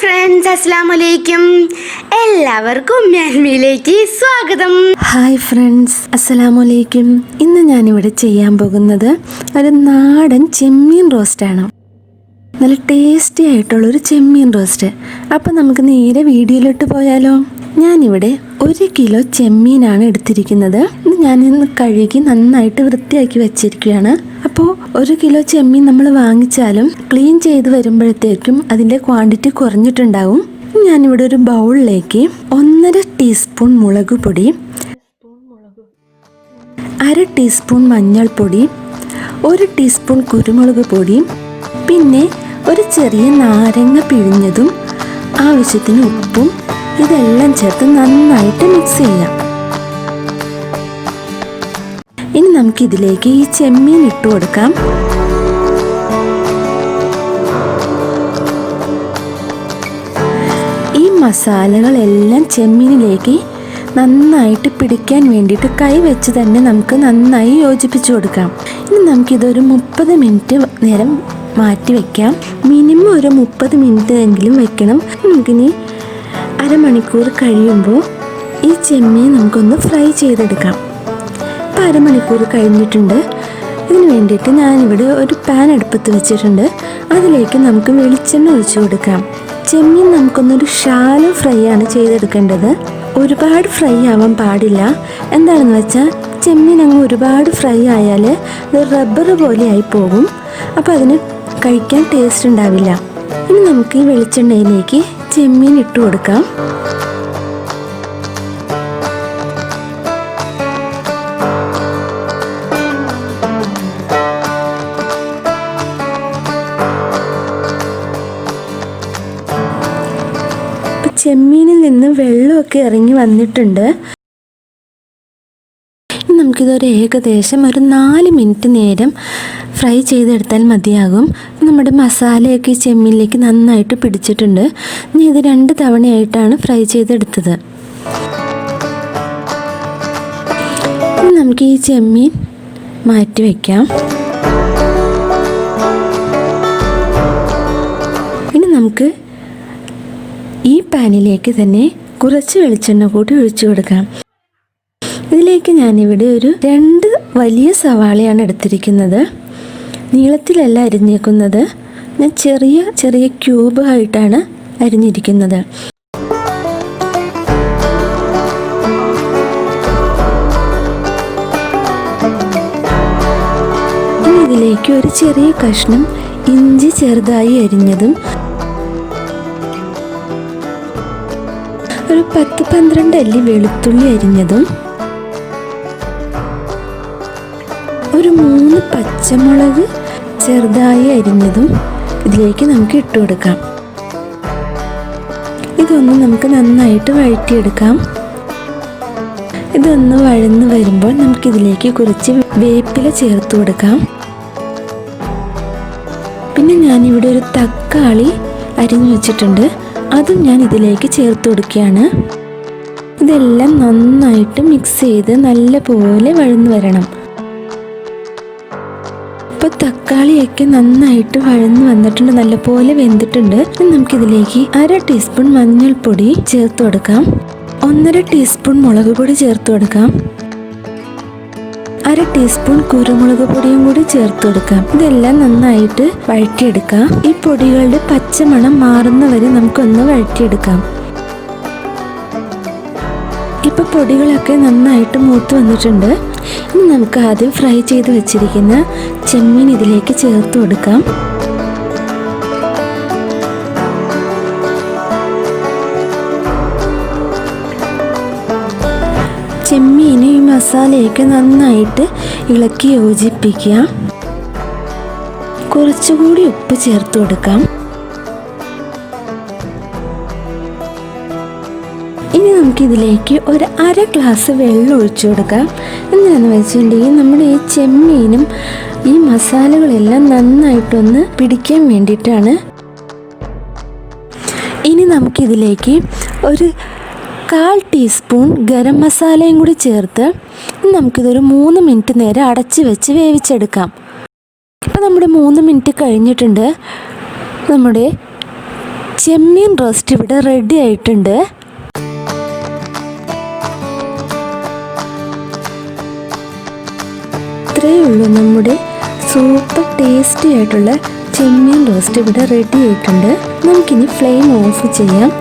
Friends, അസ്സലാമലൈക്കും. എല്ലാവർക്കും ഉമ്മിയിലേക്ക് സ്വാഗതം. ഹായ് ഫ്രണ്ട്സ്, അസ്സലാമലൈക്കും. ഇന്ന് ഞാനിവിടെ ചെയ്യാൻ പോകുന്നത് ഒരു നാടൻ ചെമ്മീൻ റോസ്റ്റാണ്. നല്ല ടേസ്റ്റി ആയിട്ടുള്ളൊരു ചെമ്മീൻ റോസ്റ്റ്. അപ്പം നമുക്ക് നേരെ വീഡിയോയിലോട്ട് പോയാലോ? ഞാനിവിടെ 1 കിലോ ചെമ്മീനാണ് എടുത്തിരിക്കുന്നത്. ഞാനിന്ന് കഴുകി നന്നായിട്ട് വൃത്തിയാക്കി വെച്ചിരിക്കുകയാണ്. അപ്പോൾ 1 കിലോ ചെമ്മീൻ നമ്മൾ വാങ്ങിച്ചാലും ക്ലീൻ ചെയ്ത് വരുമ്പോഴത്തേക്കും അതിൻ്റെ ക്വാണ്ടിറ്റി കുറഞ്ഞിട്ടുണ്ടാവും. ഞാനിവിടെ ഒരു ബൗളിലേക്ക് 1.5 ടീസ്പൂൺ മുളക് പൊടി, 1/2 ടീസ്പൂൺ മഞ്ഞൾപ്പൊടി, 1 ടീസ്പൂൺ കുരുമുളക് പൊടി, പിന്നെ ഒരു ചെറിയ നാരങ്ങ പിഴിഞ്ഞതും ആവശ്യത്തിന് ഉപ്പും ഇതെല്ലാം ചേർത്ത് നന്നായിട്ട് മിക്സ് ചെയ്യാം. ഇനി നമുക്കിതിലേക്ക് ഈ ചെമ്മീൻ ഇട്ട് കൊടുക്കാം. ഈ മസാലകളെല്ലാം ചെമ്മീനിലേക്ക് നന്നായിട്ട് പിടിക്കാൻ വേണ്ടിയിട്ട് കൈ വെച്ച് തന്നെ നമുക്ക് നന്നായി യോജിപ്പിച്ചു കൊടുക്കാം. ഇനി നമുക്കിതൊരു 30 മിനിറ്റ് നേരം മാറ്റി വയ്ക്കാം. മിനിമം ഒരു 30 മിനിറ്റ് എങ്കിലും വെക്കണം. നമുക്കിനി അരമണിക്കൂർ കഴിയുമ്പോൾ ഈ ചെമ്മീൻ നമുക്കൊന്ന് ഫ്രൈ ചെയ്തെടുക്കാം. ഇപ്പോൾ അരമണിക്കൂർ കഴിഞ്ഞിട്ടുണ്ട്. ഇതിന് വേണ്ടിയിട്ട് ഞാനിവിടെ ഒരു പാൻ അടുപ്പത്ത് വെച്ചിട്ടുണ്ട്. അതിലേക്ക് നമുക്ക് വെളിച്ചെണ്ണ ഒഴിച്ചു കൊടുക്കാം. ചെമ്മീൻ നമുക്കൊന്നൊരു ഷാലോ ഫ്രൈ ആണ് ചെയ്തെടുക്കേണ്ടത്. ഒരുപാട് ഫ്രൈ ആവാൻ പാടില്ല. എന്താണെന്ന് വെച്ചാൽ ചെമ്മീൻ അങ്ങ് ഒരുപാട് ഫ്രൈ ആയാൽ ഇത് റബ്ബർ പോലെ ആയി പോകും. അപ്പോൾ അതിന് കഴിക്കാൻ ടേസ്റ്റ് ഉണ്ടാവില്ല. ഇനി നമുക്ക് ഈ വെളിച്ചെണ്ണയിലേക്ക് ചെമ്മീൻ ഇട്ട് കൊടുക്കാം. ചെമ്മീനിൽ നിന്ന് വെള്ളമൊക്കെ ഇറങ്ങി വന്നിട്ടുണ്ട്. നമുക്കിതൊരു ഏകദേശം ഒരു 4 മിനിറ്റ് നേരം ഫ്രൈ ചെയ്തെടുത്താൽ മതിയാകും. നമ്മുടെ മസാലയൊക്കെ ഈ ചെമ്മീനിലേക്ക് നന്നായിട്ട് പിടിച്ചിട്ടുണ്ട്. ഇനി ഇത് 2 തവണയായിട്ടാണ് ഫ്രൈ ചെയ്തെടുത്തത്. ഇനി നമുക്ക് ഈ ചെമ്മീൻ മാറ്റി വയ്ക്കാം. ഇനി നമുക്ക് ഈ പാനിലേക്ക് തന്നെ കുറച്ച് വെളിച്ചെണ്ണ കൂടി ഒഴിച്ചു കൊടുക്കാം. ഇതിലേക്ക് ഞാനിവിടെ ഒരു 2 വലിയ സവാളയാണ് എടുത്തിരിക്കുന്നത്. നീളത്തിലല്ല അരിഞ്ഞേക്കുന്നത്, ഞാൻ ചെറിയ ചെറിയ ക്യൂബ് ആയിട്ടാണ് അരിഞ്ഞിരിക്കുന്നത്. ഇനി ഇതിലേക്ക് ഒരു ചെറിയ കഷ്ണം ഇഞ്ചി ചെറുതായി അരിഞ്ഞതും, ഒരു 10-12 അല്ലി വെളുത്തുള്ളി അരിഞ്ഞതും, ഒരു 3 പച്ചമുളക് ചെറുതായി അരിഞ്ഞതും ഇതിലേക്ക് നമുക്ക് ഇട്ട് കൊടുക്കാം. ഇതൊന്ന് നമുക്ക് നന്നായിട്ട് വഴറ്റിയെടുക്കാം. ഇതൊന്ന് വഴന്ന് വരുമ്പോൾ നമുക്കിതിലേക്ക് കുറച്ച് വേപ്പില ചേർത്ത് കൊടുക്കാം. പിന്നെ ഞാനിവിടെ ഒരു തക്കാളി അരിഞ്ഞു വെച്ചിട്ടുണ്ട്, അതും ഞാൻ ഇതിലേക്ക് ചേർത്ത് കൊടുക്കുകയാണ്. ഇതെല്ലാം നന്നായിട്ട് മിക്സ് ചെയ്ത് നല്ലപോലെ വഴന്ന് വരണം. ഇപ്പോൾ തക്കാളിയൊക്കെ നന്നായിട്ട് വഴന്ന് വന്നിട്ടുണ്ട്, നല്ലപോലെ വെന്തിട്ടുണ്ട്. നമുക്കിതിലേക്ക് 1/2 ടീസ്പൂൺ മഞ്ഞൾപ്പൊടി ചേർത്ത് കൊടുക്കാം. 1.5 ടീസ്പൂൺ മുളക് പൊടി ചേർത്ത് കൊടുക്കാം. 1/2 ടീസ്പൂൺ കുരുമുളക് പൊടിയും കൂടി ചേർത്ത് കൊടുക്കാം. ഇതെല്ലാം നന്നായിട്ട് വഴറ്റിയെടുക്കാം. ഈ പൊടികളുടെ പച്ചമണം മാറുന്നവരെ നമുക്കൊന്ന് വഴറ്റിയെടുക്കാം. ഇപ്പോൾ പൊടികളൊക്കെ നന്നായിട്ട് മൂത്ത് വന്നിട്ടുണ്ട്. ഇനി നമുക്ക് ആദ്യം ഫ്രൈ ചെയ്ത് വെച്ചിരിക്കുന്ന ചെമ്മീൻ ഇതിലേക്ക് ചേർത്ത് കൊടുക്കാം. ചെമ്മീന് ഈ മസാലയൊക്കെ നന്നായിട്ട് ഇളക്കി യോജിപ്പിക്കുക. കുറച്ചുകൂടി ഉപ്പ് ചേർത്ത് കൊടുക്കാം. ഇനി നമുക്കിതിലേക്ക് ഒരു 1/2 ഗ്ലാസ് വെള്ളം ഒഴിച്ചു കൊടുക്കാം. എന്താണെന്ന് വെച്ചിട്ടുണ്ടെങ്കിൽ നമ്മുടെ ഈ ചെമ്മീനും ഈ മസാലകളെല്ലാം നന്നായിട്ടൊന്ന് പിടിക്കാൻ വേണ്ടിയിട്ടാണ്. ഇനി നമുക്കിതിലേക്ക് ഒരു 1/4 ടീസ്പൂൺ ഗരം മസാലയും കൂടി ചേർത്ത് നമുക്കിതൊരു 3 മിനിറ്റ് നേരം അടച്ച് വെച്ച് വേവിച്ചെടുക്കാം. ഇപ്പോൾ നമ്മുടെ 3 മിനിറ്റ് കഴിഞ്ഞിട്ടുണ്ട്. നമ്മുടെ ചെമ്മീൻ റോസ്റ്റ് ഇവിടെ റെഡി ആയിട്ടുണ്ട്. ഇത്രയേ ഉള്ളൂ, നമ്മുടെ സൂപ്പർ ടേസ്റ്റി ആയിട്ടുള്ള ചെമ്മീൻ റോസ്റ്റ് ഇവിടെ റെഡി ആയിട്ടുണ്ട്. നമുക്കിനി ഫ്ലെയിം ഓഫ് ചെയ്യാം.